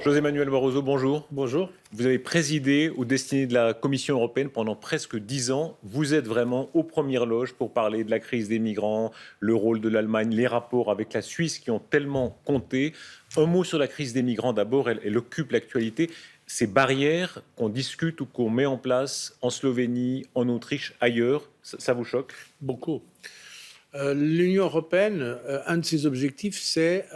José Manuel Barroso, bonjour. Bonjour. Vous avez présidé aux destinées de la Commission européenne pendant presque 10 ans. Vous êtes vraiment aux premières loges pour parler de la crise des migrants, le rôle de l'Allemagne, les rapports avec la Suisse qui ont tellement compté. Un mot sur la crise des migrants d'abord, elle occupe l'actualité. Ces barrières qu'on discute ou qu'on met en place en Slovénie, en Autriche, ailleurs, ça vous choque? Beaucoup. L'Union européenne, un de ses objectifs, c'est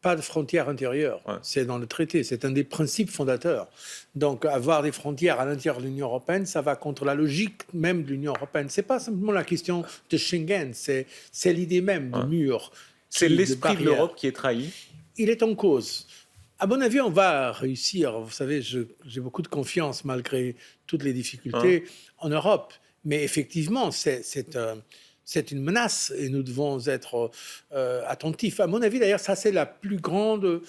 pas de frontières intérieures. Ouais. C'est dans le traité, c'est un des principes fondateurs. Donc, avoir des frontières à l'intérieur de l'Union européenne, ça va contre la logique même de l'Union européenne. C'est pas simplement la question de Schengen, c'est l'idée même du mur. C'est l'esprit de barrière. l'Europe qui est trahi. Il est en cause. À mon avis, on va réussir. Vous savez, j'ai beaucoup de confiance malgré toutes les difficultés en Europe. Mais effectivement, c'est une menace et nous devons être attentifs. À mon avis, d'ailleurs, ça, c'est la plus grande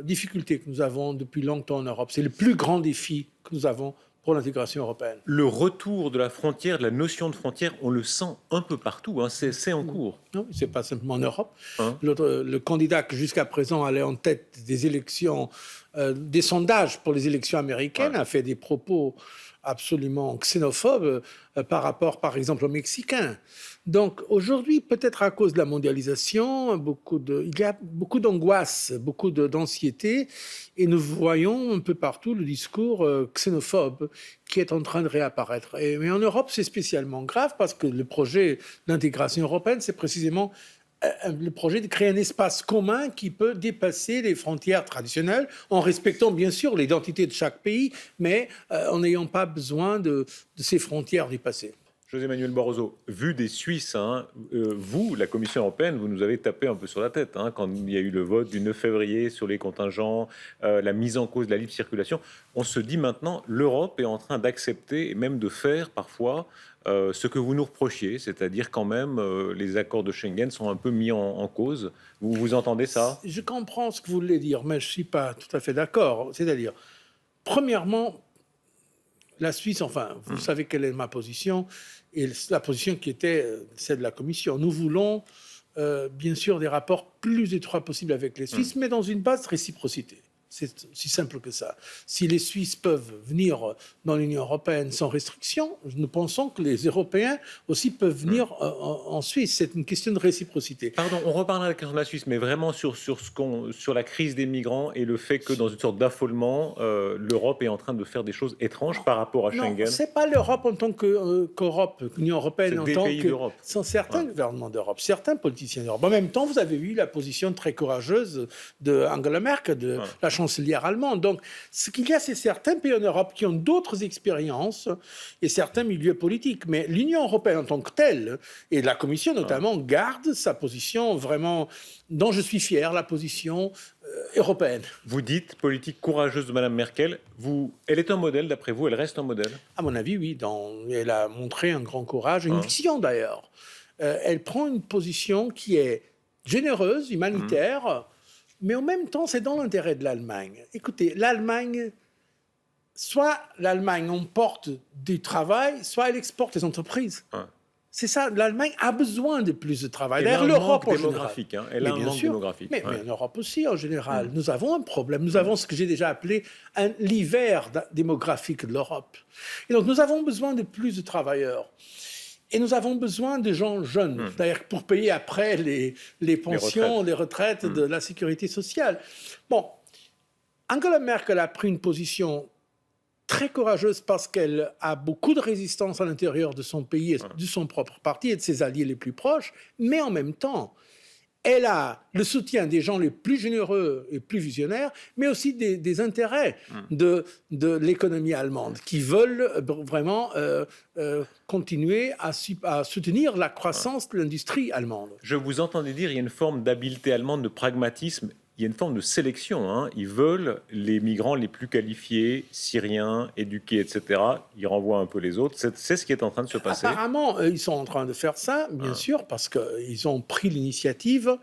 difficulté que nous avons depuis longtemps en Europe. C'est le plus grand défi que nous avons pour l'intégration européenne. Le retour de la frontière, de la notion de frontière, on le sent un peu partout, c'est en cours. Non, c'est pas simplement en Europe. Hein? Le candidat qui jusqu'à présent allait en tête des élections, des sondages pour les élections américaines, a fait des propos absolument xénophobes par rapport, par exemple, aux Mexicains. Donc aujourd'hui, peut-être à cause de la mondialisation, il y a beaucoup d'angoisse, beaucoup d'anxiété, et nous voyons un peu partout le discours xénophobe qui est en train de réapparaître. Mais en Europe, c'est spécialement grave parce que le projet d'intégration européenne, c'est précisément le projet de créer un espace commun qui peut dépasser les frontières traditionnelles, en respectant bien sûr l'identité de chaque pays, mais en n'ayant pas besoin de ces frontières dépassées. José-Manuel Barroso, vu des Suisses, vous, la Commission européenne, vous nous avez tapé un peu sur la tête quand il y a eu le vote du 9 février sur les contingents, la mise en cause de la libre circulation. On se dit maintenant, l'Europe est en train d'accepter et même de faire parfois ce que vous nous reprochiez, c'est-à-dire quand même les accords de Schengen sont un peu mis en cause. Vous entendez ça? Je comprends ce que vous voulez dire, mais je ne suis pas tout à fait d'accord. C'est-à-dire, premièrement, la Suisse, enfin, vous savez quelle est ma position, et la position qui était celle de la Commission. Nous voulons, bien sûr, des rapports plus étroits possibles avec les Suisses, mais dans une base de réciprocité. C'est aussi simple que ça. Si les Suisses peuvent venir dans l'Union européenne sans restriction, nous pensons que les Européens aussi peuvent venir en Suisse. C'est une question de réciprocité. Pardon, on reparlera de la question de la Suisse, mais vraiment sur la crise des migrants et le fait que dans une sorte d'affolement, l'Europe est en train de faire des choses étranges par rapport à Schengen. Non, c'est pas l'Europe en tant qu'Europe, l'Union européenne en tant pays d'Europe. Sont certains gouvernements d'Europe, certains politiciens d'Europe. En même temps, vous avez vu la position très courageuse de Angela Merkel, de la chancelière allemande. Donc, ce qu'il y a, c'est certains pays en Europe qui ont d'autres expériences et certains milieux politiques. Mais l'Union européenne en tant que telle, et la Commission notamment, garde sa position vraiment, dont je suis fier, la position européenne. Vous dites politique courageuse de Mme Merkel. Elle est un modèle, d'après vous, elle reste un modèle? À mon avis, oui. Elle a montré un grand courage, une vision d'ailleurs. Elle prend une position qui est généreuse, humanitaire, mais en même temps, c'est dans l'intérêt de l'Allemagne. Écoutez, soit l'Allemagne emporte du travail, soit elle exporte les entreprises. C'est ça, l'Allemagne a besoin de plus de travail. D'ailleurs, l'Europe en démographique, général. Elle a un manque démographique. Mais en Europe aussi, en général. Nous avons un problème. Nous avons ce que j'ai déjà appelé l'hiver démographique de l'Europe. Et donc, nous avons besoin de plus de travailleurs. Et nous avons besoin de gens jeunes, d'ailleurs, pour payer après les pensions, les retraites de la sécurité sociale. Bon, Angela Merkel a pris une position très courageuse parce qu'elle a beaucoup de résistance à l'intérieur de son pays, et de son propre parti et de ses alliés les plus proches, mais en même temps, elle a le soutien des gens les plus généreux et plus visionnaires, mais aussi des intérêts de l'économie allemande qui veulent vraiment continuer à soutenir la croissance de l'industrie allemande. Je vous entendais dire qu'il y a une forme d'habileté allemande, de pragmatisme. Il y a une forme de sélection. Ils veulent les migrants les plus qualifiés, syriens, éduqués, etc. Ils renvoient un peu les autres. C'est ce qui est en train de se passer. Apparemment, ils sont en train de faire ça, bien sûr, parce qu'ils ont pris l'initiative.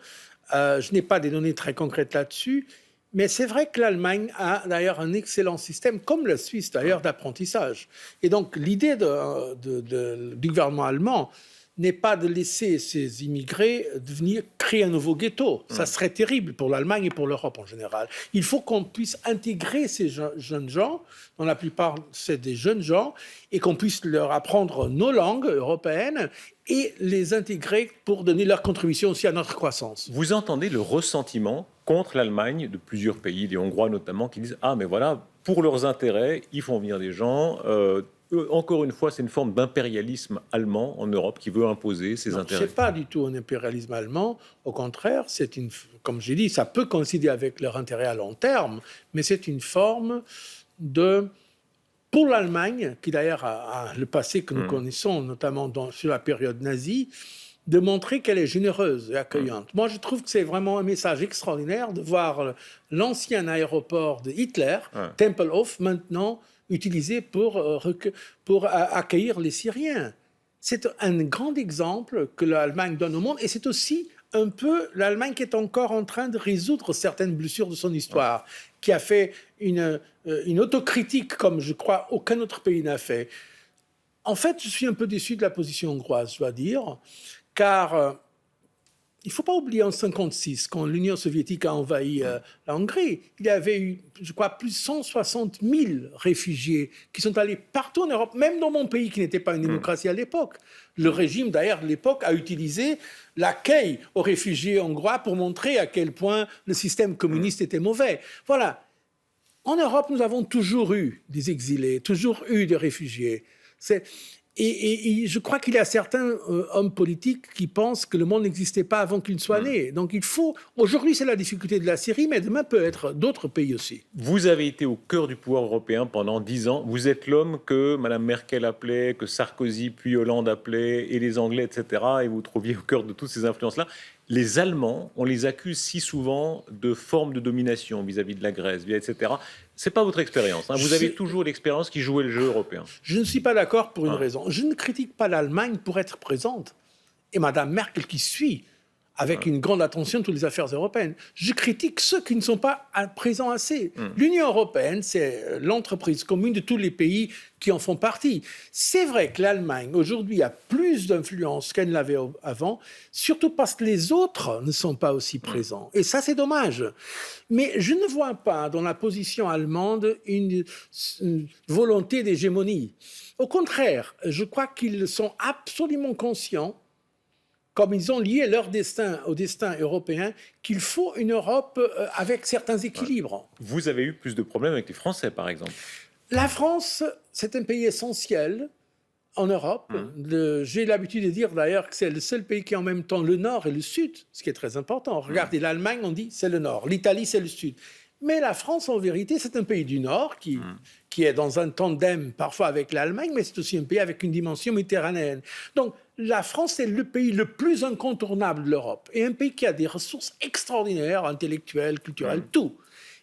Je n'ai pas des données très concrètes là-dessus, mais c'est vrai que l'Allemagne a d'ailleurs un excellent système, comme la Suisse d'ailleurs, d'apprentissage. Et donc l'idée du gouvernement allemand, n'est pas de laisser ces immigrés venir créer un nouveau ghetto. Ça serait terrible pour l'Allemagne et pour l'Europe en général. Il faut qu'on puisse intégrer ces jeunes gens, dont la plupart c'est des jeunes gens, et qu'on puisse leur apprendre nos langues européennes et les intégrer pour donner leur contribution aussi à notre croissance. Vous entendez le ressentiment contre l'Allemagne de plusieurs pays, les Hongrois notamment, qui disent « Ah, mais voilà, pour leurs intérêts, ils font venir des gens. Encore une fois, c'est une forme d'impérialisme allemand en Europe qui veut imposer ses intérêts. Ce n'est pas du tout un impérialisme allemand. Au contraire, comme j'ai dit, ça peut coïncider avec leur intérêt à long terme, mais c'est une forme pour l'Allemagne, qui d'ailleurs a le passé que nous connaissons, notamment sur la période nazie, de montrer qu'elle est généreuse et accueillante. Moi, je trouve que c'est vraiment un message extraordinaire de voir l'ancien aéroport de Hitler, Tempelhof, maintenant utilisé pour accueillir les Syriens. C'est un grand exemple que l'Allemagne donne au monde, et c'est aussi un peu l'Allemagne qui est encore en train de résoudre certaines blessures de son histoire, qui a fait une autocritique comme je crois aucun autre pays n'a fait. En fait, je suis un peu déçu de la position hongroise, je dois dire, car il ne faut pas oublier en 1956, quand l'Union soviétique a envahi la Hongrie, il y avait eu, je crois, plus de 160 000 réfugiés qui sont allés partout en Europe, même dans mon pays qui n'était pas une démocratie à l'époque. Le régime, d'ailleurs, de l'époque, a utilisé l'accueil aux réfugiés hongrois pour montrer à quel point le système communiste était mauvais. Voilà. En Europe, nous avons toujours eu des exilés, toujours eu des réfugiés. Et je crois qu'il y a certains hommes politiques qui pensent que le monde n'existait pas avant qu'il ne soit né. Donc il faut... Aujourd'hui, c'est la difficulté de la Syrie, mais demain peut être d'autres pays aussi. Vous avez été au cœur du pouvoir européen pendant 10 ans. Vous êtes l'homme que Mme Merkel appelait, que Sarkozy puis Hollande appelait, et les Anglais, etc. Et vous trouviez au cœur de toutes ces influences-là. Les Allemands, on les accuse si souvent de forme de domination vis-à-vis de la Grèce, etc. Ce n'est pas votre expérience. Vous avez toujours l'expérience qui jouait le jeu européen. Je ne suis pas d'accord pour une raison. Je ne critique pas l'Allemagne pour être présente. Et Mme Merkel qui suit avec une grande attention toutes les affaires européennes. Je critique ceux qui ne sont pas présents assez. L'Union européenne, c'est l'entreprise commune de tous les pays qui en font partie. C'est vrai que l'Allemagne, aujourd'hui, a plus d'influence qu'elle n'avait avant, surtout parce que les autres ne sont pas aussi présents. Et ça, c'est dommage. Mais je ne vois pas dans la position allemande une volonté d'hégémonie. Au contraire, je crois qu'ils sont absolument conscients, comme ils ont lié leur destin au destin européen, qu'il faut une Europe avec certains équilibres. Vous avez eu plus de problèmes avec les Français, par exemple. La France, c'est un pays essentiel en Europe. J'ai l'habitude de dire d'ailleurs que c'est le seul pays qui est en même temps le Nord et le Sud, ce qui est très important. Regardez, l'Allemagne, on dit c'est le Nord, l'Italie, c'est le Sud. Mais la France, en vérité, c'est un pays du Nord qui est dans un tandem parfois avec l'Allemagne, mais c'est aussi un pays avec une dimension méditerranéenne. Donc, la France est le pays le plus incontournable de l'Europe, et un pays qui a des ressources extraordinaires, intellectuelles, culturelles, tout.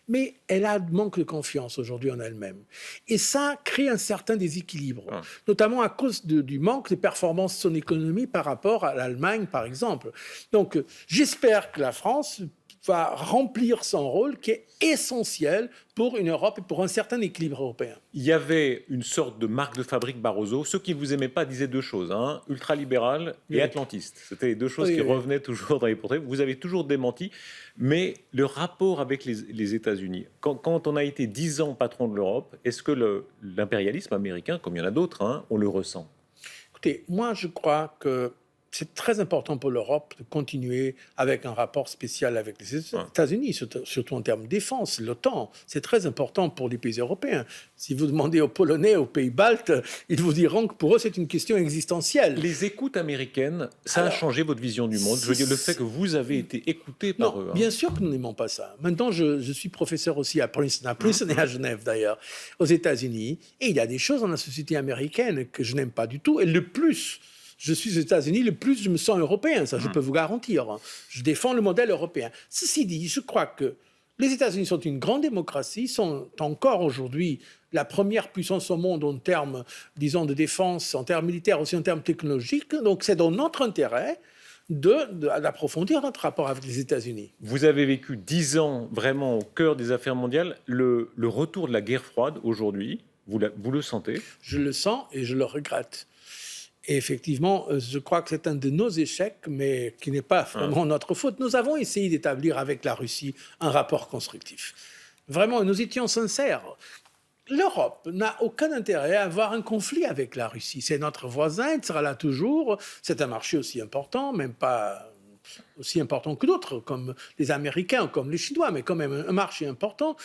Mais elle a manque de confiance aujourd'hui en elle-même. Et ça crée un certain déséquilibre, notamment à cause du manque de performance de son économie par rapport à l'Allemagne, par exemple. Donc, j'espère que la France va remplir son rôle qui est essentiel pour une Europe et pour un certain équilibre européen. Il y avait une sorte de marque de fabrique Barroso. Ceux qui ne vous aimaient pas disaient deux choses, ultralibéral et atlantiste. C'était les deux choses qui revenaient toujours dans les portraits. Vous avez toujours démenti, mais le rapport avec les États-Unis, quand on a été 10 ans patron de l'Europe, est-ce que l'impérialisme américain, comme il y en a d'autres, on le ressent? Écoutez, moi je crois que c'est très important pour l'Europe de continuer avec un rapport spécial avec les États-Unis, surtout en termes de défense, l'OTAN. C'est très important pour les pays européens. Si vous demandez aux Polonais, aux pays baltes, ils vous diront que pour eux, c'est une question existentielle. Les écoutes américaines, ça a changé votre vision du monde? Je veux dire, le fait que vous avez été écouté par eux. Bien sûr que nous n'aimons pas ça. Maintenant, je suis professeur aussi à Princeton et à Genève d'ailleurs, aux États-Unis. Et il y a des choses dans la société américaine que je n'aime pas du tout. Et le plus je suis aux États-Unis, le plus je me sens européen, ça je peux vous garantir. Je défends le modèle européen. Ceci dit, je crois que les États-Unis sont une grande démocratie, sont encore aujourd'hui la première puissance au monde en termes, disons, de défense, en termes militaires, aussi en termes technologiques. Donc c'est dans notre intérêt d'approfondir notre rapport avec les États-Unis. Vous avez vécu 10 ans vraiment au cœur des affaires mondiales. Le retour de la guerre froide aujourd'hui, vous le sentez? Je le sens et je le regrette. Et effectivement, je crois que c'est un de nos échecs, mais qui n'est pas vraiment notre faute. Nous avons essayé d'établir avec la Russie un rapport constructif. Vraiment, nous étions sincères. L'Europe n'a aucun intérêt à avoir un conflit avec la Russie. C'est notre voisin, il sera là toujours. C'est un marché aussi important, même pas aussi important que d'autres, comme les Américains, comme les Chinois, mais quand même un marché important.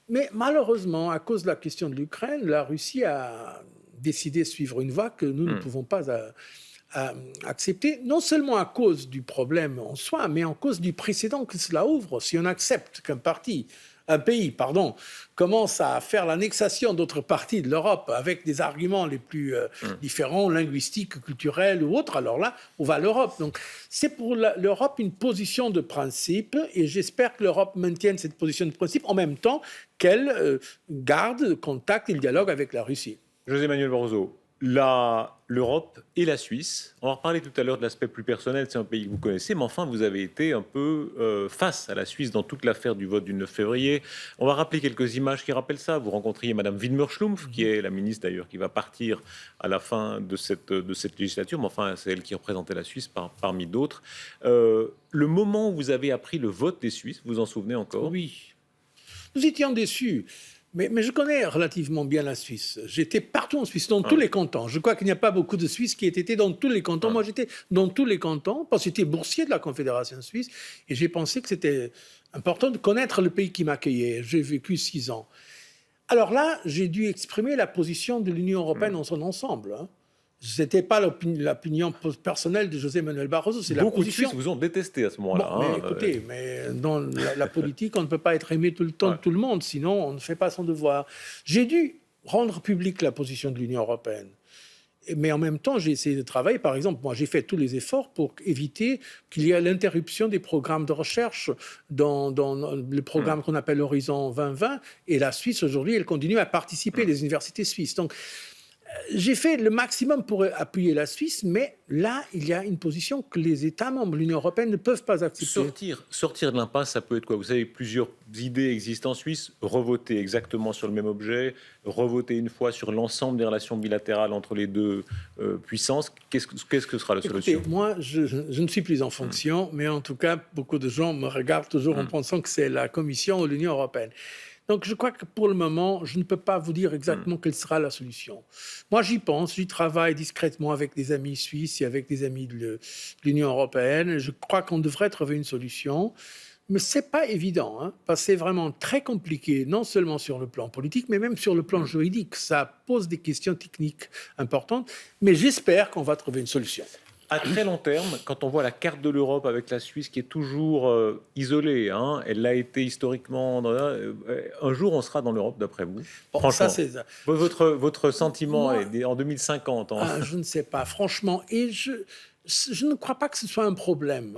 Mais malheureusement, à cause de la question de l'Ukraine, la Russie a décidé de suivre une voie que nous ne pouvons pas accepter, non seulement à cause du problème en soi, mais en cause du précédent que cela ouvre. Si on accepte un pays, commence à faire l'annexation d'autres parties de l'Europe avec des arguments les plus différents, linguistiques, culturels ou autres, alors là, où va l'Europe? Donc, c'est pour l'Europe une position de principe, et j'espère que l'Europe maintienne cette position de principe en même temps qu'elle garde contact et le dialogue avec la Russie. José Manuel Barroso, l'Europe et la Suisse, on va reparler tout à l'heure de l'aspect plus personnel, c'est un pays que vous connaissez, mais enfin vous avez été un peu face à la Suisse dans toute l'affaire du vote du 9 février. On va rappeler quelques images qui rappellent ça. Vous rencontriez Madame Widmer-Schlumpf, qui est la ministre d'ailleurs qui va partir à la fin de cette législature, mais enfin c'est elle qui représentait la Suisse parmi d'autres. Le moment où vous avez appris le vote des Suisses, vous vous en souvenez encore? Oui, nous étions déçus. Mais je connais relativement bien la Suisse. J'étais partout en Suisse, dans tous les cantons. Je crois qu'il n'y a pas beaucoup de Suisses qui étaient dans tous les cantons. Moi, j'étais dans tous les cantons parce que j'étais boursier de la Confédération suisse. Et j'ai pensé que c'était important de connaître le pays qui m'accueillait. J'ai vécu 6 ans. Alors là, j'ai dû exprimer la position de l'Union européenne dans son ensemble. Ce n'était pas l'opinion personnelle de José Manuel Barroso, c'est la position. Beaucoup de position. Suisses vous ont détesté à ce moment-là. Bon, mais écoutez, mais dans la politique, on ne peut pas être aimé tout le temps de tout le monde, sinon on ne fait pas son devoir. J'ai dû rendre publique la position de l'Union européenne. Mais en même temps, j'ai essayé de travailler. Par exemple, moi, j'ai fait tous les efforts pour éviter qu'il y ait l'interruption des programmes de recherche dans le programme qu'on appelle Horizon 2020. Et la Suisse, aujourd'hui, elle continue à participer, les universités suisses. Donc, j'ai fait le maximum pour appuyer la Suisse, mais là, il y a une position que les États membres de l'Union européenne ne peuvent pas accepter. Sortir de l'impasse, ça peut être quoi? Vous savez, plusieurs idées existent en Suisse. Revoter exactement sur le même objet, revoter une fois sur l'ensemble des relations bilatérales entre les deux puissances. Qu'est-ce que sera la solution? Écoutez, moi, je ne suis plus en fonction, mais en tout cas, beaucoup de gens me regardent toujours en pensant que c'est la Commission ou l'Union européenne. Donc, je crois que pour le moment, je ne peux pas vous dire exactement quelle sera la solution. Moi, j'y pense, j'y travaille discrètement avec des amis suisses et avec des amis de l'Union européenne. Je crois qu'on devrait trouver une solution. Mais ce n'est pas évident, parce que c'est vraiment très compliqué, non seulement sur le plan politique, mais même sur le plan juridique. Ça pose des questions techniques importantes, mais j'espère qu'on va trouver une solution. À très long terme, quand on voit la carte de l'Europe avec la Suisse qui est toujours isolée, elle l'a été historiquement, un jour on sera dans l'Europe d'après vous? Bon, franchement, ça, c'est... votre sentiment Moi, est en 2050 je ne sais pas, franchement. Et je ne crois pas que ce soit un problème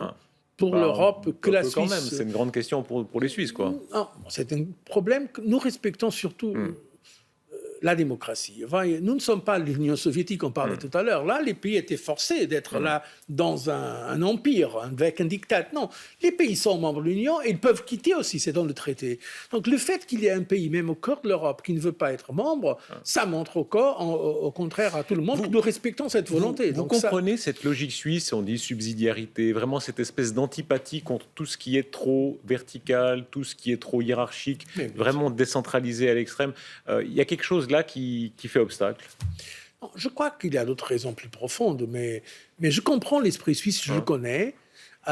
pour Bah, l'Europe que la quand Suisse... même, c'est une grande question pour les Suisses, quoi. Non, c'est un problème que nous respectons surtout... la démocratie. Enfin, nous ne sommes pas l'Union soviétique, on parlait tout à l'heure. Là, les pays étaient forcés d'être là dans un empire, avec un diktat. Non, les pays sont membres de l'Union et ils peuvent quitter aussi, c'est dans le traité. Donc le fait qu'il y ait un pays, même au cœur de l'Europe, qui ne veut pas être membre, ça montre au contraire à tout le monde que nous respectons cette volonté. Vous comprenez cette logique suisse, on dit subsidiarité, vraiment cette espèce d'antipathie contre tout ce qui est trop vertical, tout ce qui est trop hiérarchique, vraiment décentralisé à l'extrême. Il y a quelque chose là qui fait obstacle? Je crois qu'il y a d'autres raisons plus profondes, mais je comprends l'esprit suisse, je le connais.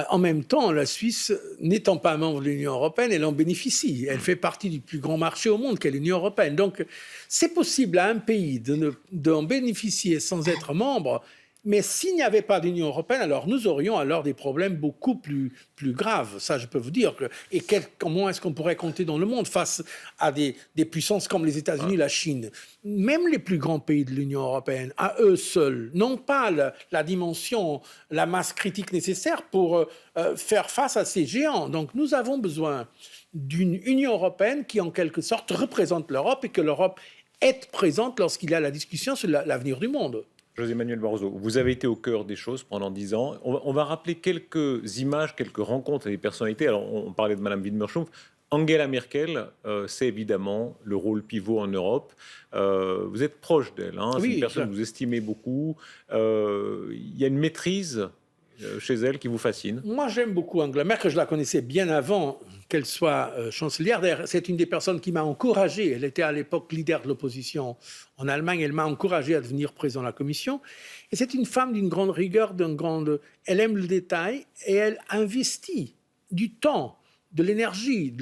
En même temps, la Suisse, n'étant pas membre de l'Union européenne, elle en bénéficie. Elle fait partie du plus grand marché au monde qu'est l'Union européenne. Donc, c'est possible à un pays d'en bénéficier sans être membre. Mais s'il n'y avait pas d'Union européenne, alors nous aurions alors des problèmes beaucoup plus graves. Ça, je peux vous dire. Et comment est-ce qu'on pourrait compter dans le monde face à des puissances comme les États-Unis, la Chine? Même les plus grands pays de l'Union européenne, à eux seuls, n'ont pas la dimension, la masse critique nécessaire pour faire face à ces géants. Donc nous avons besoin d'une Union européenne qui, en quelque sorte, représente l'Europe et que l'Europe est présente lorsqu'il y a la discussion sur l'avenir du monde. José Manuel Barroso, vous avez été au cœur des choses pendant 10 ans. On va rappeler quelques images, quelques rencontres avec des personnalités. Alors, on parlait de Madame Widmer-Schlumpf. Angela Merkel, c'est évidemment le rôle pivot en Europe. Vous êtes proche d'elle, hein, c'est une Oui, personne que vous estimez beaucoup. Il y a une maîtrise chez elle qui vous fascine. moi, j'aime beaucoup Angela Merkel. Je la connaissais bien avant qu'elle soit chancelière. D'ailleurs, c'est une des personnes qui m'a encouragé. Elle était à l'époque leader de l'opposition en Allemagne. Elle m'a encouragé à devenir président de la Commission. Et c'est une femme d'une grande rigueur, Elle aime le détail et elle investit du temps, de l'énergie,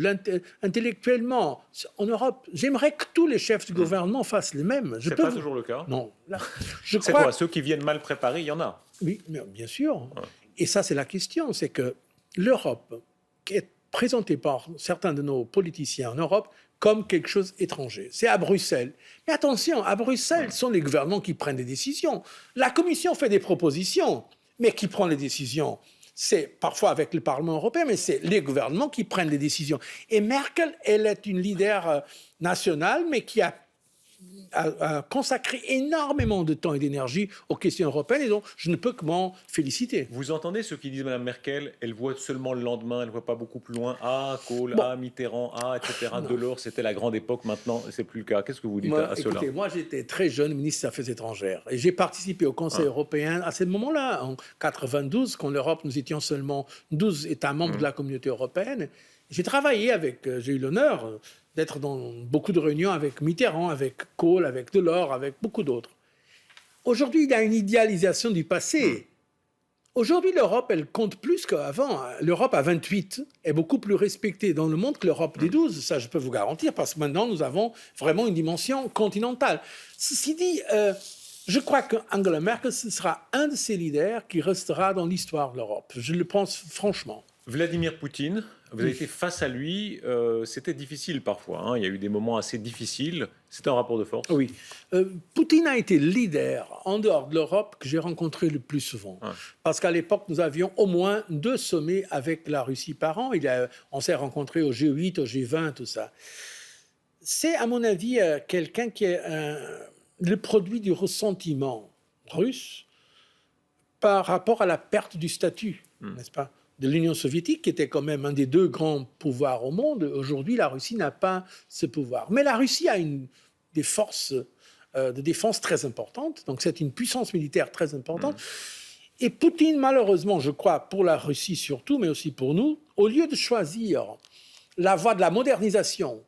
intellectuellement en Europe. J'aimerais que tous les chefs du gouvernement fassent le même. C'est pas toujours le cas. Non. C'est quoi? Ceux qui viennent mal préparés, il y en a. Oui, bien sûr. Et ça, c'est la question. C'est que l'Europe, qui est présentée par certains de nos politiciens en Europe comme quelque chose d'étranger. C'est à Bruxelles. Mais attention, à Bruxelles, ce sont les gouvernements qui prennent des décisions. La Commission fait des propositions, mais qui prend les décisions? C'est parfois avec le Parlement européen, mais c'est les gouvernements qui prennent les décisions. Et Merkel, elle est une leader nationale, mais qui a consacré énormément de temps et d'énergie aux questions européennes, et donc je ne peux que m'en féliciter. Vous entendez ceux qui disent Mme Merkel, elle voit seulement le lendemain, elle ne voit pas beaucoup plus loin. Ah, Kohl, ah, Mitterrand, ah, etc. Delors, c'était la grande époque, maintenant, c'est plus le cas. Qu'est-ce que vous dites à cela? Écoutez, moi, j'étais très jeune ministre des Affaires étrangères, et j'ai participé au Conseil européen à ce moment-là, en 92, quand l'Europe, nous étions seulement 12 États membres de la communauté européenne. J'ai travaillé j'ai eu l'honneur d'être dans beaucoup de réunions avec Mitterrand, avec Kohl, avec Delors, avec beaucoup d'autres. Aujourd'hui, il y a une idéalisation du passé. Aujourd'hui, l'Europe, elle compte plus qu'avant. L'Europe à 28 est beaucoup plus respectée dans le monde que l'Europe des 12. Ça, je peux vous garantir, parce que maintenant, nous avons vraiment une dimension continentale. Ceci dit, je crois qu'Angela Merkel, ce sera un de ces leaders qui restera dans l'histoire de l'Europe. Je le pense franchement. Vladimir Poutine, vous avez été face à lui, c'était difficile parfois, hein. Il y a eu des moments assez difficiles, c'était un rapport de force. Oui. Poutine a été le leader en dehors de l'Europe que j'ai rencontré le plus souvent. Parce qu'à l'époque, nous avions au moins 2 sommets avec la Russie par an. On s'est rencontrés au G8, au G20, tout ça. C'est, à mon avis, quelqu'un qui est le produit du ressentiment russe par rapport à la perte du statut, n'est-ce pas, de l'Union soviétique, qui était quand même un des 2 grands pouvoirs au monde. Aujourd'hui, la Russie n'a pas ce pouvoir. Mais la Russie a des forces de défense très importantes, donc c'est une puissance militaire très importante. Et Poutine, malheureusement, je crois, pour la Russie surtout, mais aussi pour nous, au lieu de choisir la voie de la modernisation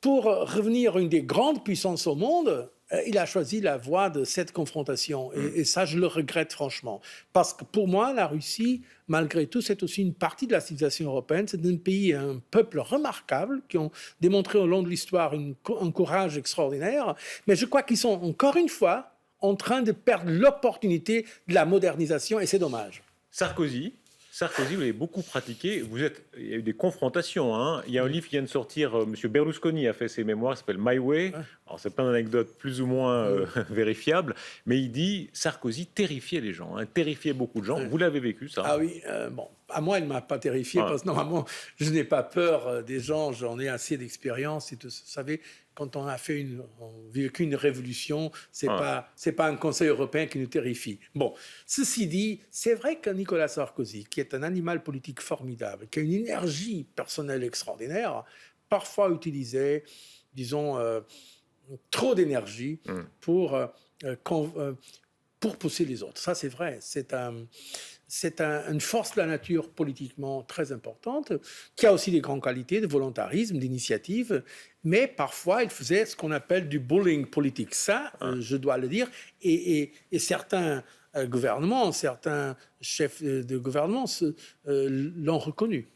pour revenir une des grandes puissances au monde, il a choisi la voie de cette confrontation. Et ça, je le regrette franchement. Parce que pour moi, la Russie, malgré tout, c'est aussi une partie de la civilisation européenne. C'est un pays, un peuple remarquable, qui ont démontré au long de l'histoire un courage extraordinaire. Mais je crois qu'ils sont, encore une fois, en train de perdre l'opportunité de la modernisation, et c'est dommage. Sarkozy, vous l'avez beaucoup pratiqué. Il y a eu des confrontations, hein. Il y a un livre qui vient de sortir, M. Berlusconi a fait ses mémoires, il s'appelle My Way. Alors, c'est plein d'anecdotes plus ou moins vérifiables, mais il dit Sarkozy terrifiait les gens, hein, terrifiait beaucoup de gens. Vous l'avez vécu, ça? Ah oui, bon, à moi, il ne m'a pas terrifié, parce que normalement, je n'ai pas peur des gens, j'en ai assez d'expérience. Vous savez, quand on a vécu une révolution, c'est pas un Conseil européen qui nous terrifie. Bon, ceci dit, c'est vrai que Nicolas Sarkozy, qui est un animal politique formidable, qui a une énergie personnelle extraordinaire, parfois utilisait, disons, trop d'énergie pour pousser les autres. Ça, c'est vrai. C'est une force de la nature politiquement très importante, qui a aussi des grandes qualités de volontarisme, d'initiative, mais parfois il faisait ce qu'on appelle du bullying politique. Ça, je dois le dire, et certains gouvernements, certains chefs de gouvernement l'ont reconnu.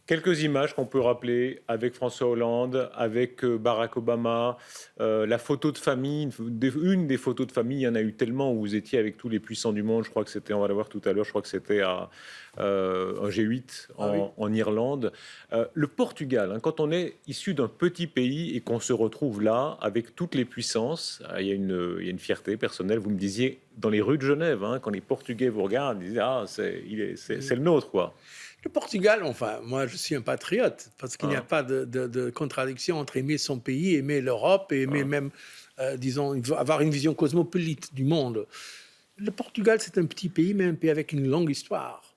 Quelques images qu'on peut rappeler avec François Hollande, avec Barack Obama, la photo de famille, une des photos de famille, il y en a eu tellement où vous étiez avec tous les puissants du monde. Je crois que c'était, on va la voir tout à l'heure, je crois que c'était à un G8 en Irlande. Le Portugal, hein, quand on est issu d'un petit pays et qu'on se retrouve là avec toutes les puissances, il y a une fierté personnelle. Vous me disiez dans les rues de Genève, hein, quand les Portugais vous regardent, ils disent ah c'est le nôtre, quoi. Le Portugal, enfin, moi je suis un patriote, parce qu'il n'y a pas de contradiction entre aimer son pays, aimer l'Europe, et aimer même, disons, avoir une vision cosmopolite du monde. Le Portugal, c'est un petit pays, mais un pays avec une longue histoire.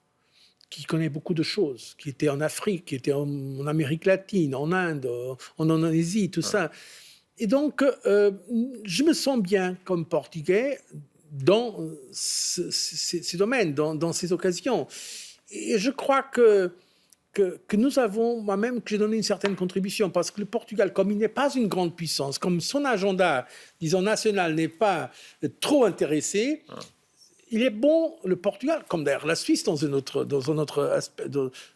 qui connaît beaucoup de choses, qui était en Afrique, qui était en Amérique latine, en Inde, en Indonésie, tout ça. Et donc, je me sens bien comme Portugais dans ces domaines, dans ces occasions. Et je crois que nous avons, moi-même, que j'ai donné une certaine contribution, parce que le Portugal, comme il n'est pas une grande puissance, comme son agenda, disons, national n'est pas trop intéressé, il est bon, le Portugal, comme d'ailleurs la Suisse dans un autre aspect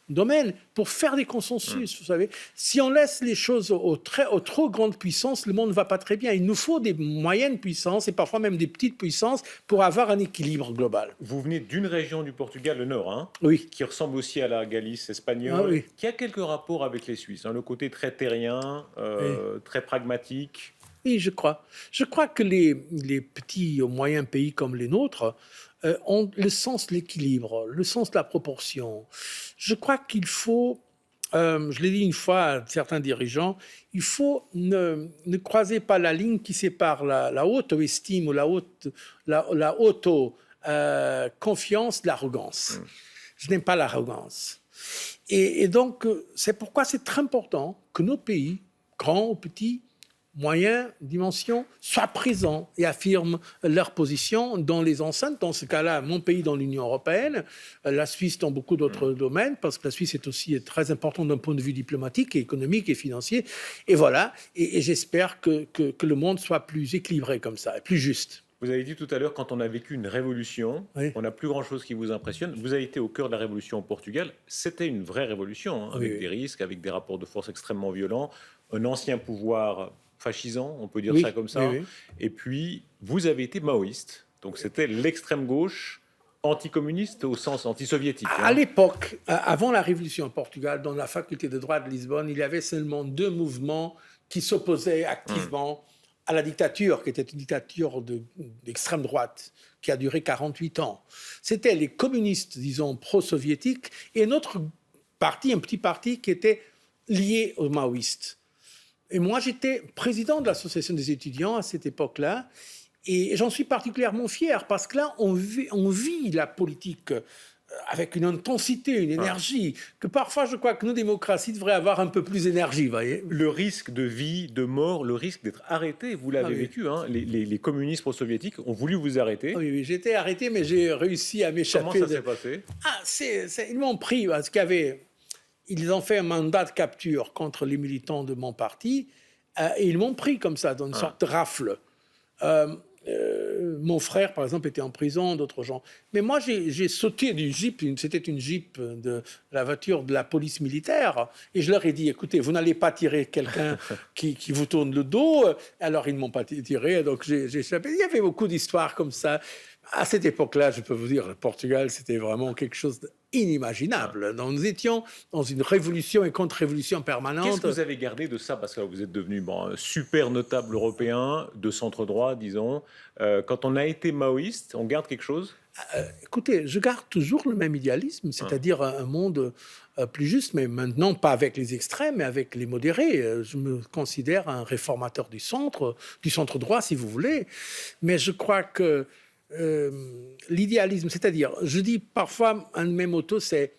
domaine, pour faire des consensus. Vous savez, si on laisse les choses aux trop grandes puissances, le monde ne va pas très bien. Il nous faut des moyennes puissances et parfois même des petites puissances pour avoir un équilibre global. Vous venez d'une région du Portugal, le Nord, hein, Oui. qui ressemble aussi à la Galice espagnole, Oui. qui a quelques rapports avec les Suisses, hein, le côté très terrien, très pragmatique. Oui, je crois. Je crois que les petits ou moyens pays comme les nôtres ont le sens de l'équilibre, le sens de la proportion. Je crois qu'il faut, je l'ai dit une fois à certains dirigeants, il faut ne croiser pas la ligne qui sépare la auto-estime ou la auto-confiance de l'arrogance. Je n'aime pas l'arrogance. Et donc, c'est pourquoi c'est très important que nos pays, grands ou petits, moyens, dimensions, soient présents et affirment leur position dans les enceintes. Dans ce cas-là, mon pays dans l'Union européenne, la Suisse dans beaucoup d'autres domaines, parce que la Suisse est aussi très importante d'un point de vue diplomatique, et économique et financier. Et voilà, et j'espère que le monde soit plus équilibré comme ça, et plus juste. Vous avez dit tout à l'heure, quand on a vécu une révolution, Oui. on n'a plus grand-chose qui vous impressionne. Vous avez été au cœur de la révolution au Portugal. C'était une vraie révolution, hein, avec des risques, avec des rapports de force extrêmement violents, un ancien pouvoir fascisant, on peut dire ça comme ça. Oui. Et puis, vous avez été maoïste. Donc, c'était l'extrême gauche anticommuniste au sens anti-soviétique. À l'époque, avant la révolution au Portugal, dans la faculté de droit de Lisbonne, il y avait seulement 2 mouvements qui s'opposaient activement à la dictature, qui était une dictature d'extrême droite, qui a duré 48 ans. C'était les communistes, disons, pro-soviétiques, et notre parti, un petit parti qui était lié aux maoïstes. Et moi, j'étais président de l'association des étudiants à cette époque-là, et j'en suis particulièrement fier, parce que là, on vit la politique avec une intensité, une énergie, que parfois, je crois que nos démocraties devraient avoir un peu plus d'énergie, vous voyez. Le risque de vie, de mort, le risque d'être arrêté, vous l'avez vécu. Hein. Les communistes pro-soviétiques ont voulu vous arrêter. Oui, j'ai été arrêté, mais j'ai réussi à m'échapper. Comment ça s'est passé? Ils m'ont pris, parce ils ont fait un mandat de capture contre les militants de mon parti, et ils m'ont pris comme ça, dans une sorte de rafle. Mon frère, par exemple, était en prison, d'autres gens. Mais moi, j'ai sauté du Jeep, c'était une Jeep de la voiture de la police militaire, et je leur ai dit, écoutez, vous n'allez pas tirer quelqu'un qui vous tourne le dos. Alors, ils ne m'ont pas tiré, donc j'ai échappé. Il y avait beaucoup d'histoires comme ça. À cette époque-là, je peux vous dire, le Portugal, c'était vraiment quelque chose d'inimaginable. Nous étions dans une révolution et contre-révolution permanente. Qu'est-ce que vous avez gardé de ça? Parce que vous êtes devenu un super notable européen, de centre-droit, disons. Quand on a été maoïste, on garde quelque chose? Écoutez, je garde toujours le même idéalisme, c'est-à-dire un monde plus juste, mais maintenant pas avec les extrêmes, mais avec les modérés. Je me considère un réformateur du centre droit, si vous voulez. Mais je crois que l'idéalisme, c'est-à-dire, je dis parfois, un de mes motos, c'est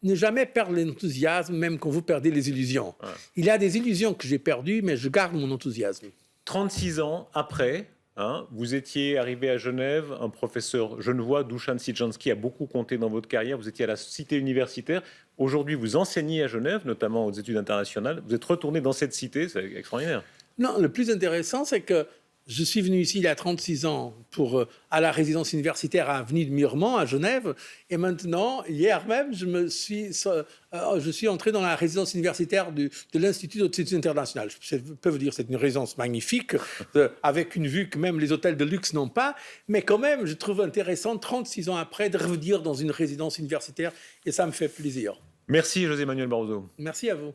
ne jamais perdre l'enthousiasme, même quand vous perdez les illusions. Il y a des illusions que j'ai perdues, mais je garde mon enthousiasme. 36 ans après, vous étiez arrivé à Genève, un professeur genevois, Dušan Sidžanský, a beaucoup compté dans votre carrière. Vous étiez à la cité universitaire. Aujourd'hui, vous enseignez à Genève, notamment aux études internationales. Vous êtes retourné dans cette cité, c'est extraordinaire. Non, le plus intéressant, c'est que je suis venu ici il y a 36 ans à la résidence universitaire à Avenue de Miremont, à Genève. Et maintenant, hier même, je suis entré dans la résidence universitaire de l'Institut d'études internationales. Je peux vous dire, c'est une résidence magnifique, avec une vue que même les hôtels de luxe n'ont pas. Mais quand même, je trouve intéressant, 36 ans après, de revenir dans une résidence universitaire. Et ça me fait plaisir. Merci, José Manuel Barroso. Merci à vous.